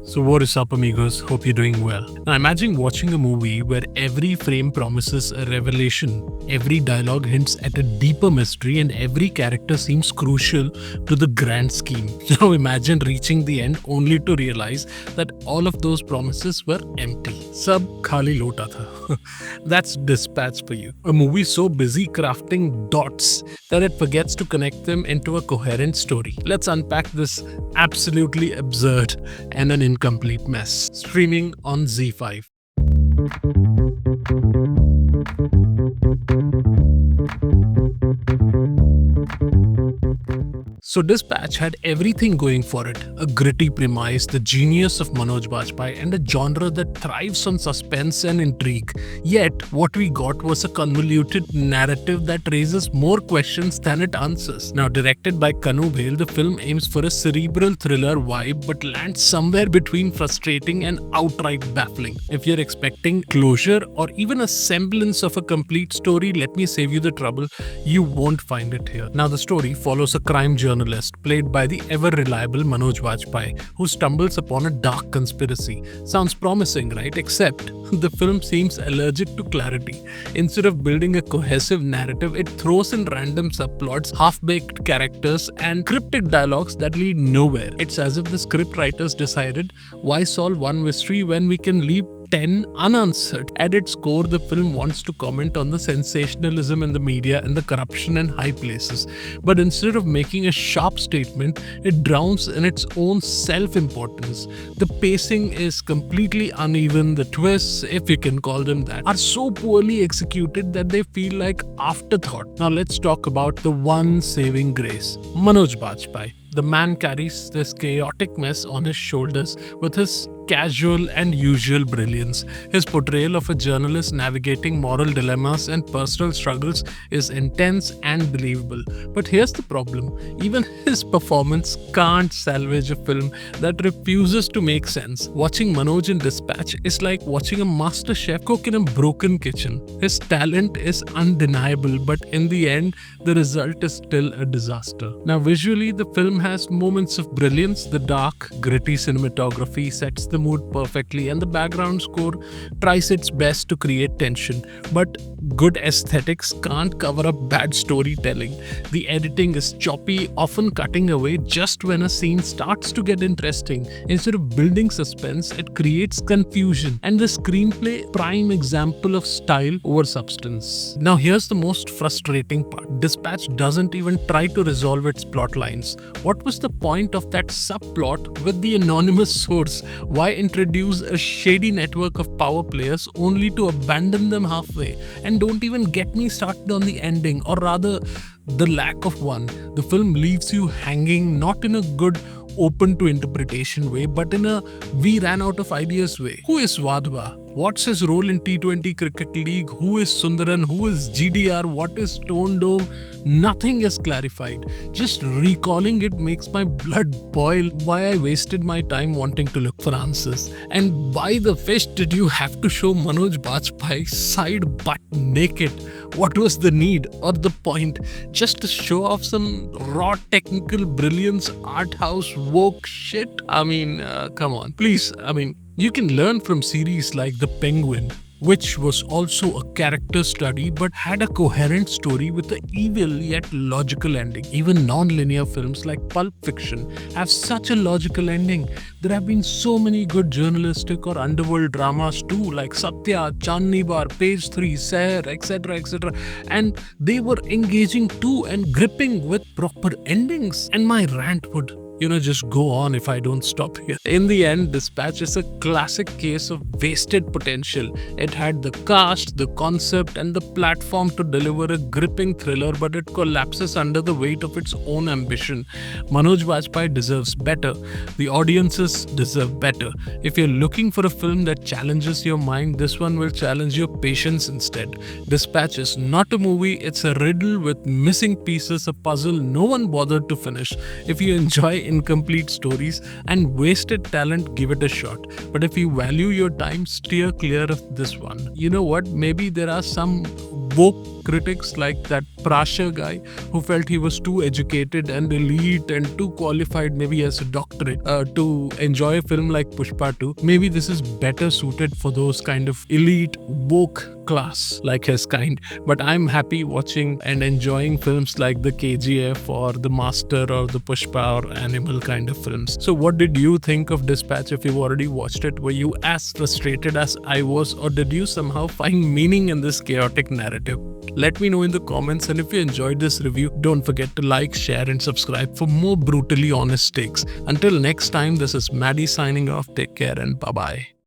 So, what is up, amigos? Hope you're doing well. Now, imagine watching a movie where every frame promises a revelation, every dialogue hints at a deeper mystery, and every character seems crucial to the grand scheme. Now, imagine reaching the end only to realize that all of those promises were empty. Sab khali lota tha. That's Dispatch for you. A movie so busy crafting dots that it forgets to connect them into a coherent story. Let's unpack this absolutely absurd and an incomplete mess. Streaming on ZEE5. So Dispatch had everything going for it. A gritty premise, the genius of Manoj Bajpayee, and a genre that thrives on suspense and intrigue. Yet, what we got was a convoluted narrative that raises more questions than it answers. Now, directed by Kanu Bhel, the film aims for a cerebral thriller vibe but lands somewhere between frustrating and outright baffling. If you're expecting closure or even a semblance of a complete story, let me save you the trouble. You won't find it here. Now, the story follows a crime journalist played by the ever-reliable Manoj Bajpayee who stumbles upon a dark conspiracy. Sounds promising, right? Except the film seems allergic to clarity. Instead of building a cohesive narrative, it throws in random subplots, half-baked characters, and cryptic dialogues that lead nowhere. It's as if the scriptwriters decided, why solve one mystery when we can leave 10 unanswered. At its core, the film wants to comment on the sensationalism in the media and the corruption in high places. But instead of making a sharp statement, it drowns in its own self-importance. The pacing is completely uneven. The twists, if you can call them that, are so poorly executed that they feel like afterthought. Now let's talk about the one saving grace, Manoj Bajpayee. The man carries this chaotic mess on his shoulders with his casual and usual brilliance. His portrayal of a journalist navigating moral dilemmas and personal struggles is intense and believable. But here's the problem. Even his performance can't salvage a film that refuses to make sense. Watching Manoj in Dispatch is like watching a master chef cook in a broken kitchen. His talent is undeniable, but in the end, the result is still a disaster. Now, visually, the film has moments of brilliance. The dark, gritty cinematography sets the mood perfectly, and the background score tries its best to create tension. But good aesthetics can't cover up bad storytelling. The editing is choppy, often cutting away just when a scene starts to get interesting. Instead of building suspense, it creates confusion. And the screenplay, prime example of style over substance. Now here's the most frustrating part. Dispatch doesn't even try to resolve its plot lines. What was the point of that subplot with the anonymous source? Why introduce a shady network of power players only to abandon them halfway? And don't even get me started on the ending, or rather, the lack of one. The film leaves you hanging, not in a good open to interpretation way, but in a we ran out of ideas way. Who is Wadhwa? What's his role in T20 Cricket League? Who is Sundaran? Who is GDR? What is Stone Dome? Nothing is clarified. Just recalling it makes my blood boil. Why I wasted my time wanting to look for answers? And why the fish did you have to show Manoj Bajpayee side butt naked? What was the need or the point? Just to show off some raw technical brilliance, art house woke shit? Come on. Please, you can learn from series like The Penguin, which was also a character study but had a coherent story with an evil yet logical ending. Even non-linear films like Pulp Fiction have such a logical ending. There have been so many good journalistic or underworld dramas too, like Satya, Chandni Bar, Page 3, Seher, etc., etc. And they were engaging too and gripping with proper endings. And my rant would just go on if I don't stop here. In the end, Dispatch is a classic case of wasted potential. It had the cast, the concept, and the platform to deliver a gripping thriller, but it collapses under the weight of its own ambition. Manoj Bajpayee deserves better. The audiences deserve better. If you're looking for a film that challenges your mind, this one will challenge your patience instead. Dispatch is not a movie, it's a riddle with missing pieces, a puzzle no one bothered to finish. If you enjoy incomplete stories and wasted talent, give it a shot. But if you value your time, steer clear of this one. You know what? Maybe there are some woke critics like that Prasha guy who felt he was too educated and elite and too qualified, maybe as a doctorate, to enjoy a film like Pushpa 2. Maybe this is better suited for those kind of elite, woke class like his kind. But I'm happy watching and enjoying films like the KGF or the Master or the Pushpa or Animal kind of films. So what did you think of Dispatch? If you've already watched it, were you as frustrated as I was, or did you somehow find meaning in this chaotic narrative? Let me know in the comments, and if you enjoyed this review, don't forget to like, share and subscribe for more brutally honest takes. Until next time, this is Maddie signing off. Take care and bye-bye.